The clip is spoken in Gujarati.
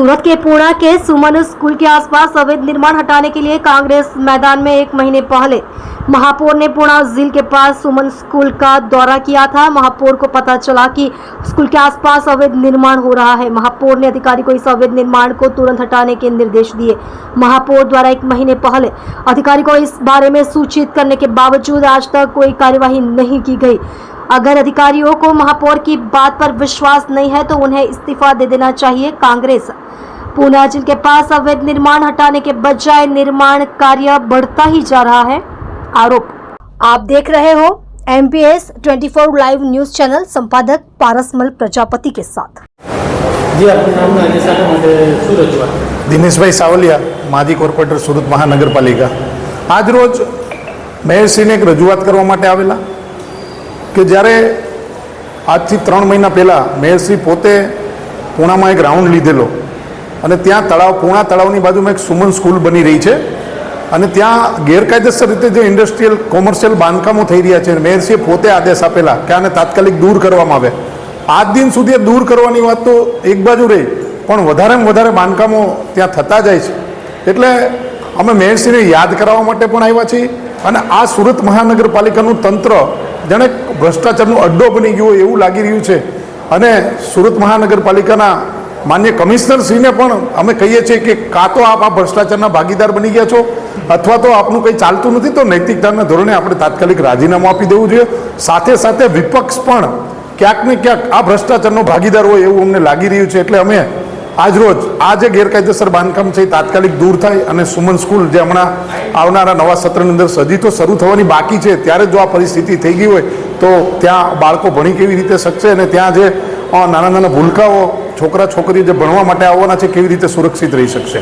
सूरत के पूर्णा के सुमन स्कूल के आसपास अवैध निर्माण हटाने के लिए कांग्रेस मैदान में 1 महीने पहले महापौर ने पूर्णा झील के पास सुमन स्कूल का दौरा किया था। महापौर को पता चला कि स्कूल के आसपास अवैध निर्माण हो रहा है। महापौर ने अधिकारी को इस अवैध निर्माण को तुरंत हटाने के निर्देश दिए। महापौर द्वारा 1 महीने पहले अधिकारी को इस बारे में सूचित करने के बावजूद आज तक कोई कार्यवाही नहीं की गई। अगर अधिकारियों को महापौर की बात पर विश्वास नहीं है तो उन्हें इस्तीफा दे देना चाहिए। कांग्रेस पूर्णा झील के पास अवैध निर्माण हटाने के बजाय निर्माण कार्य बढ़ता ही जा रहा है। आरोप। आप देख रहे हो MPS 24 लाइव न्यूज चैनल, संपादक पारसमल प्रजापति के साथ। जी, आपનું નામ અને શાખા માટે શું રજૂઆત? દિનેશભાઈ સાવલિયા, માજી કોર્પોરેટર સુરત મહાનગરપાલિકા। આજ રોજ મેયરશ્રીને એક રજૂઆત કરવા માટે આવેલા કે જ્યારે આજથી 3 મહિના પહેલાં મેયરશ્રી પોતે પૂણામાં એક રાઉન્ડ લીધેલો અને ત્યાં પૂણા તળાવની બાજુમાં એક સુમન સ્કૂલ બની રહી છે અને ત્યાં ગેરકાયદેસર રીતે જે ઇન્ડસ્ટ્રીયલ કોમર્શિયલ બાંધકામો થઈ રહ્યા છે, મેયરશ્રીએ પોતે આદેશ આપેલા કે આને તાત્કાલિક દૂર કરવામાં આવે। આજ દિન સુધી દૂર કરવાની વાત તો એક બાજુ રહી, પણ વધારેમાં વધારે બાંધકામો ત્યાં થતા જાય છે। એટલે અમે મેયરશ્રીને યાદ કરાવવા માટે પણ આવ્યા છીએ અને આ સુરત મહાનગરપાલિકાનું તંત્ર જાણે ભ્રષ્ટાચારનો અડ્ડો બની ગયો એવું લાગી રહ્યું છે અને સુરત મહાનગરપાલિકાના માન્ય કમિશનરશ્રીને પણ અમે કહીએ છીએ કે કાં તો આપ આ ભ્રષ્ટાચારના ભાગીદાર બની ગયા છો અથવા તો આપનું કંઈ ચાલતું નથી, તો નૈતિકતાના ધોરણે આપણે તાત્કાલિક રાજીનામું આપી દેવું જોઈએ। સાથે સાથે વિપક્ષ પણ ક્યાંક ને ક્યાંક આ ભ્રષ્ટાચારનો ભાગીદાર હોય એવું અમને લાગી રહ્યું છે। એટલે અમે આજ રોજ આ જે ગેરકાયદેસર બાંધકામ છે એ તાત્કાલિક દૂર થાય અને સુમન સ્કૂલ જે હમણાં આવનારા નવા સત્રની અંદર હજી તો શરૂ થવાની બાકી છે, ત્યારે જો આ પરિસ્થિતિ થઈ ગઈ હોય તો ત્યાં બાળકો ભણી કેવી રીતે શકશે અને ત્યાં જે નાના નાના ભૂલકાઓ છોકરા છોકરીઓ જે ભણવા માટે આવવાના છે કેવી રીતે સુરક્ષિત રહી શકશે।